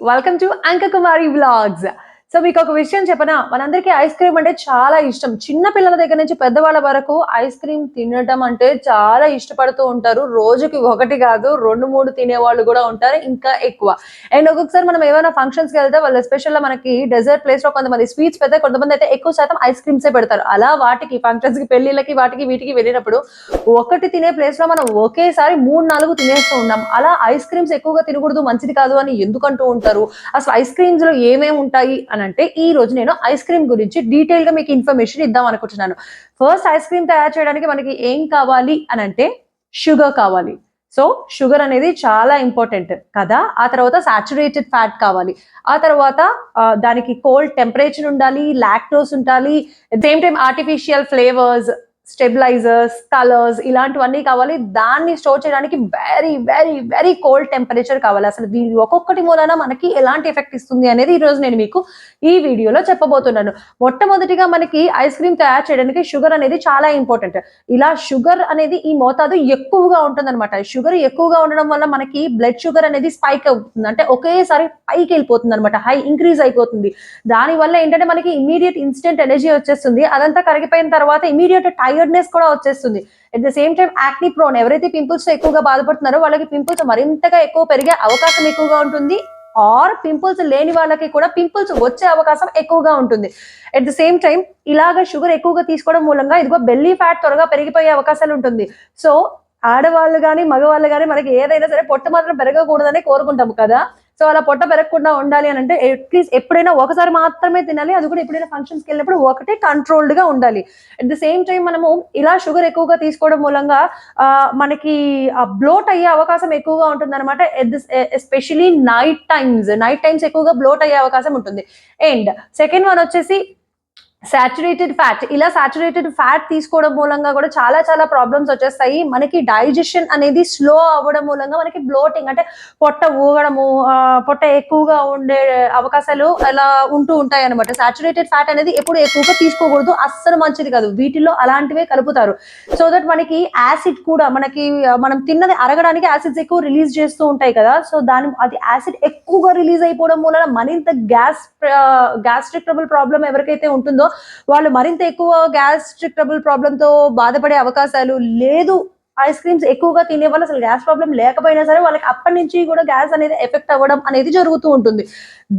Welcome to అంక కుమారి vlogs. So మీకు ఒక విషయం చెప్పనా, మనందరికీ ఐస్ క్రీమ్ అంటే చాలా ఇష్టం. చిన్న పిల్లల దగ్గర నుంచి పెద్దవాళ్ళ వరకు ఐస్ క్రీమ్ తినడం అంటే చాలా ఇష్టపడుతూ ఉంటారు. రోజుకి ఒకటి కాదు 2, 3 తినేవాళ్ళు కూడా ఉంటారు, ఇంకా ఎక్కువ. అండ్ ఒక్కొక్కసారి మనం ఏమైనా ఫంక్షన్స్కి వెళ్తే వాళ్ళు ఎస్పెషల్గా మనకి డెజర్ట్ ప్లేస్ లో కొంతమంది స్వీట్స్ పెడతారు, కొంతమంది అయితే ఎక్కువ శాతం ఐస్ క్రీమ్సే పెడతారు. అలా వాటికి ఫంక్షన్స్ కి పెళ్లిళ్ళకి వాటికి వీటికి వెళ్ళినప్పుడు ఒకటి తినే ప్లేస్ లో మనం ఒకేసారి 3, 4 తినేస్తూ ఉన్నాం. అలా ఐస్ క్రీమ్స్ ఎక్కువగా తినకూడదు, మంచిది కాదు అని ఎందుకంటూ ఉంటారు? అసలు ఐస్ క్రీమ్స్ లో ఏమేమి ఉంటాయి అని అంటే, ఈ రోజు నేను ఐస్ క్రీమ్ గురించి డీటెయిల్ గా మీకు ఇన్ఫర్మేషన్ ఇద్దాం అనుకుంటున్నాను. ఫస్ట్ ఐస్ క్రీమ్ తయారు చేయడానికి మనకి ఏం కావాలి అని అంటే షుగర్ కావాలి. సో షుగర్ అనేది చాలా ఇంపార్టెంట్ కదా. ఆ తర్వాత సాచురేటెడ్ ఫ్యాట్ కావాలి. ఆ తర్వాత దానికి కోల్డ్ టెంపరేచర్ ఉండాలి, లాక్టోస్ ఉండాలి, same time artificial flavours, stabilisers, colours ఇలాంటివన్నీ కావాలి. దాన్ని స్టోర్ చేయడానికి very very very cold temperature కావాలి. అసలు దీని ఒక్కొక్కటి మూలన మనకి ఎలాంటి ఎఫెక్ట్ ఇస్తుంది అనేది ఈ రోజు నేను మీకు ఈ వీడియోలో చెప్పబోతున్నాను. మొట్టమొదటిగా మనకి ఐస్ క్రీమ్ తయారు చేయడానికి షుగర్ అనేది చాలా ఇంపార్టెంట్. ఇలా షుగర్ అనేది ఈ మోతాదు ఎక్కువగా ఉంటుందన్నమాట. షుగర్ ఎక్కువగా ఉండడం వల్ల మనకి బ్లడ్ షుగర్ అనేది స్పైక్ అవుతుంది, అంటే ఒకేసారి పైకి వెళ్ళిపోతుంది అనమాట, హై ఇంక్రీజ్ అయిపోతుంది. దాని వల్ల ఏంటంటే మనకి ఇమీడియట్ ఇన్స్టెంట్ ఎనర్జీ వచ్చేస్తుంది. అదంతా కరిగిపోయిన తర్వాత ఇమీడియట్ టైర్డ్నెస్ కూడా వచ్చేస్తుంది. At the same time యాక్ని prone, ఎవరైతే పింపుల్స్ ఎక్కువగా బాధపడుతున్నారో వాళ్ళకి పింపుల్స్ మరింతగా ఎక్కువ పెరిగే అవకాశం ఎక్కువగా ఉంటుంది. ఆర్ పింపుల్స్ లేని వాళ్ళకి కూడా పింపుల్స్ వచ్చే అవకాశం ఎక్కువగా ఉంటుంది. అట్ ద సేమ్ టైం ఇలాగ షుగర్ ఎక్కువగా తీసుకోవడం మూలంగా ఇదిగో బెల్లీ ఫ్యాట్ త్వరగా పెరిగిపోయే అవకాశాలు ఉంటుంది. సో ఆడవాళ్ళు కానీ మగవాళ్ళు కానీ మనకి ఏదైనా సరే పొట్ట మాత్రం పెరగకూడదని కోరుకుంటాము కదా. సో అలా పొట్ట పెరగకుండా ఉండాలి అని అంటే అట్లీస్ట్ ఎప్పుడైనా ఒకసారి మాత్రమే తినాలి, అది కూడా ఎప్పుడైనా ఫంక్షన్స్కి వెళ్ళినప్పుడు ఒకటే కంట్రోల్డ్ గా ఉండాలి. అట్ ద సేమ్ టైం మనము ఇలా షుగర్ ఎక్కువగా తీసుకోవడం మూలంగా మనకి బ్లోట్ అయ్యే అవకాశం ఎక్కువగా ఉంటుంది అనమాట. ఎస్పెషలీ నైట్ టైమ్స్ ఎక్కువగా బ్లోట్ అయ్యే అవకాశం ఉంటుంది. అండ్ సెకండ్ వన్ వచ్చేసి సాచురేటెడ్ ఫ్యాట్. ఇలా సాచురేటెడ్ ఫ్యాట్ తీసుకోవడం మూలంగా కూడా చాలా చాలా ప్రాబ్లమ్స్ వచ్చేస్తాయి. మనకి డైజెషన్ అనేది స్లో అవ్వడం మూలంగా మనకి బ్లోటింగ్ అంటే పొట్ట ఊగడము, పొట్ట ఎక్కువగా ఉండే అవకాశాలు అలా ఉంటూ ఉంటాయి అనమాట. సాచురేటెడ్ ఫ్యాట్ అనేది ఎప్పుడు ఎక్కువగా తీసుకోకూడదు, అస్సలు మంచిది కాదు. వీటిల్లో అలాంటివే కలుపుతారు. సో దట్ మనకి యాసిడ్ కూడా మనకి మనం తిన్నది అరగడానికి యాసిడ్స్ ఎక్కువ రిలీజ్ చేస్తూ ఉంటాయి కదా. సో అది యాసిడ్ ఎక్కువగా రిలీజ్ అయిపోవడం మూలన మరింత గ్యాస్ట్రిక్ ట్రబుల్ ప్రాబ్లం ఎవరికైతే ఉంటుందో వాళ్ళు మరింత ఎక్కువ గ్యాస్ట్రిక్ ట్రబుల్ ప్రాబ్లంతో బాధపడే అవకాశాలు లేదు. ఐస్ క్రీమ్స్ ఎక్కువగా తినే వాళ్ళు అసలు గ్యాస్ ప్రాబ్లం లేకపోయినా సరే వాళ్ళకి అప్పటి నుంచి కూడా గ్యాస్ అనేది ఎఫెక్ట్ అవ్వడం అనేది జరుగుతూ ఉంటుంది.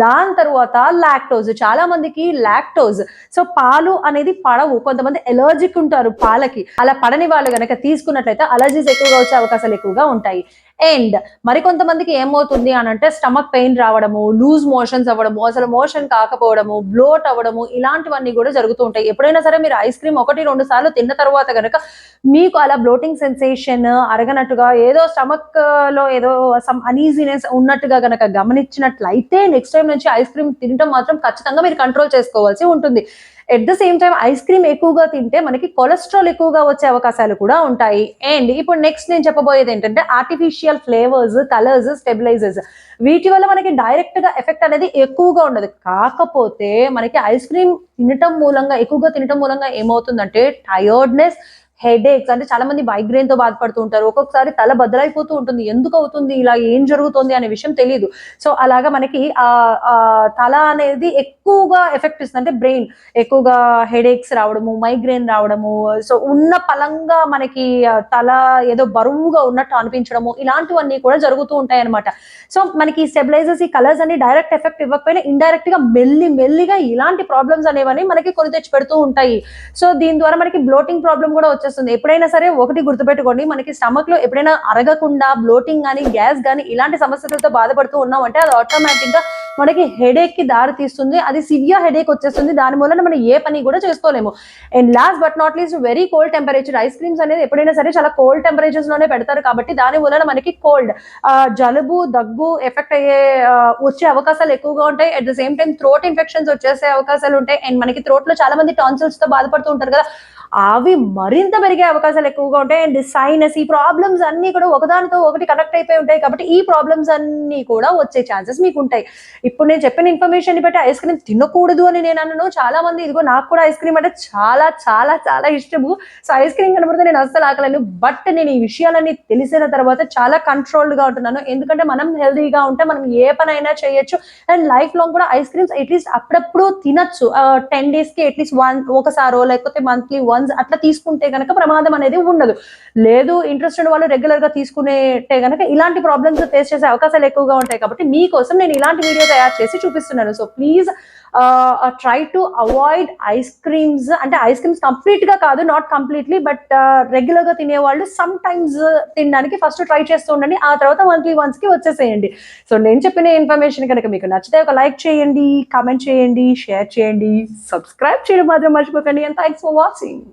దాని తర్వాత లాక్టోజ్. చాలా మందికి లాక్టోజ్, సో పాలు అనేది పడవు, కొంతమంది ఎలర్జిక్ ఉంటారు పాలకి. అలా పడని వాళ్ళు గనక తీసుకున్నట్లయితే అలర్జీస్ ఎక్కువగా వచ్చే అవకాశాలు ఎక్కువగా ఉంటాయి. అండ్ మరికొంతమందికి ఏమవుతుంది అని అంటే స్టమక్ పెయిన్ రావడము, లూజ్ మోషన్స్ అవ్వడము, అసలు మోషన్ కాకపోవడము, బ్లోట్ అవ్వడము, ఇలాంటివన్నీ కూడా జరుగుతూ ఉంటాయి. ఎప్పుడైనా సరే మీరు ఐస్ క్రీమ్ 1-2 సార్లు తిన్న తర్వాత కనుక మీకు అలా బ్లోటింగ్ సెన్సేషన్, అరగనట్టుగా ఏదో స్టమక్ లో ఏదో సమ్ అనీజీనెస్ ఉన్నట్టుగా గనక గమనించినట్లయితే నెక్స్ట్ టైం నుంచి ఐస్ క్రీమ్ తినడం మాత్రం ఖచ్చితంగా మీరు కంట్రోల్ చేసుకోవాల్సి ఉంటుంది. At the same time ice cream ఎక్కువగా తింటే మనకి కొలెస్ట్రాల్ ఎక్కువగా వచ్చే అవకాశాలు కూడా ఉంటాయి. అండ్ ఇప్పుడు నెక్స్ట్ నేను చెప్పబోయేది ఏంటంటే ఆర్టిఫిషియల్ ఫ్లేవర్స్, కలర్స్, స్టెబిలైజర్స్. వీటి వల్ల మనకి డైరెక్ట్ గా ఎఫెక్ట్ అనేది ఎక్కువగా ఉండదు. కాకపోతే మనకి ఐస్ క్రీమ్ ఎక్కువగా తినటం మూలంగా ఏమవుతుందంటే టైర్డ్నెస్, హెడేక్స్, అంటే చాలా మంది మైగ్రేన్ తో బాధపడుతూ ఉంటారు. ఒక్కొక్కసారి తల బద్దలైపోతూ ఉంటుంది. ఎందుకు అవుతుంది ఇలా, ఏం జరుగుతుంది అనే విషయం తెలియదు. సో అలాగా మనకి తల అనేది ఎక్కువగా ఎఫెక్ట్ ఇస్తుంది, అంటే బ్రెయిన్ ఎక్కువగా హెడేక్స్ రావడము, మైగ్రేన్ రావడము, సో ఉన్న పలంగా మనకి తల ఏదో బరువుగా ఉన్నట్టు అనిపించడము, ఇలాంటివన్నీ కూడా జరుగుతూ ఉంటాయి అనమాట. సో మనకి స్టెబిలైజర్స్, ఈ కలర్స్ అన్ని డైరెక్ట్ ఎఫెక్ట్ ఇవ్వకపోయినా ఇండైరెక్ట్ గా మెల్లిగా ఇలాంటి ప్రాబ్లమ్స్ అనేవని మనకి కొని తెచ్చి పెడుతూ ఉంటాయి. సో దీని ద్వారా మనకి బ్లోటింగ్ ప్రాబ్లం కూడా వచ్చేస్తుంది. ఎప్పుడైనా సరే ఒకటి గుర్తుపెట్టుకోండి, మనకి స్టమక్ లో ఎప్పుడైనా అరగకుండా బ్లోటింగ్ కానీ గ్యాస్ కానీ ఇలాంటి సమస్యలతో బాధపడుతూ ఉన్నామంటే అది ఆటోమేటిక్ గా మనకి హెడేక్ కి దారి తీస్తుంది. అది సివియర్ హెడేక్ వచ్చేస్తుంది. దాని వల్ల మనం ఏ పని కూడా చేసుకోలేము. And last but not least very cold temperature. Ice creams అనేది ఎప్పుడైనా సరే చాలా కోల్డ్ టెంపరేచర్స్ లోనే పెడతారు కాబట్టి దాని వలన మనకి కోల్డ్, జలుబు, దగ్గు ఎఫెక్ట్ అయ్యే వచ్చే అవకాశాలు ఎక్కువగా ఉంటాయి. At the same time throat infections వచ్చేసే అవకాశాలు ఉంటాయి. అండ్ మనకి థ్రోట్ లో చాలా మంది టాన్సిల్స్ తో బాధపడుతూ ఉంటారు కదా, అవి మరింత పెరిగే అవకాశాలు ఎక్కువగా ఉంటాయి. అండ్ సైనస్, ఈ ప్రాబ్లమ్స్ అన్ని కూడా ఒకదానితో ఒకటి కనెక్ట్ అయిపోయి ఉంటాయి కాబట్టి ఈ ప్రాబ్లమ్స్ అన్ని కూడా వచ్చే ఛాన్సెస్ మీకు ఉంటాయి. ఇప్పుడు నేను చెప్పిన ఇన్ఫర్మేషన్ బట్టి ఐస్ క్రీమ్ తినకూడదు అని నేను అన్నాను. చాలా మంది ఇదిగో నాకు కూడా ఐస్ క్రీమ్ అంటే చాలా చాలా చాలా ఇష్టము. సో ఐస్ క్రీమ్ కనబడితే నేను అస్సలు ఆకలేను. బట్ నేను ఈ విషయాలన్నీ తెలిసిన తర్వాత చాలా కంట్రోల్డ్గా ఉంటున్నాను. ఎందుకంటే మనం హెల్దీగా ఉంటే మనం ఏ పనైనా చేయొచ్చు. అండ్ లైఫ్ లాంగ్ కూడా ఐస్ క్రీమ్స్ అట్లీస్ట్ అప్పుడప్పుడు తినచ్చు. 10 డేస్కి అట్లీస్ట్ ఒకసారో లేకపోతే మంత్లీ వన్స్ అట్లా తీసుకుంటే కనుక ప్రమాదం అనేది ఉండదు. లేదు ఇంట్రెస్ట్ ఉన్న వాళ్ళు రెగ్యులర్గా తీసుకునేటే కనుక ఇలాంటి ప్రాబ్లమ్స్ ఫేస్ చేసే అవకాశాలు ఎక్కువగా ఉంటాయి. కాబట్టి మీకోసం నేను ఇలాంటి వీడియో తయారు చేసి చూపిస్తున్నాను. So please try to avoid ice creams. అంటే ఐస్ క్రీమ్స్ కంప్లీట్ గా కాదు, నాట్ కంప్లీట్లీ, బట్ రెగ్యులర్ గా తినేవాళ్ళు సమ్ టైమ్స్ తినడానికి ఫస్ట్ ట్రై చేస్తూ ఉండండి. ఆ తర్వాత మంత్లీ వన్స్ కి వచ్చేసేయండి. సో నేను చెప్పిన ఇన్ఫర్మేషన్ కనుక మీకు నచ్చితే ఒక లైక్ చేయండి, కామెంట్ చేయండి, షేర్ చేయండి, సబ్స్క్రైబ్ చేయడం మాత్రం మర్చిపోకండి. And thanks for watching.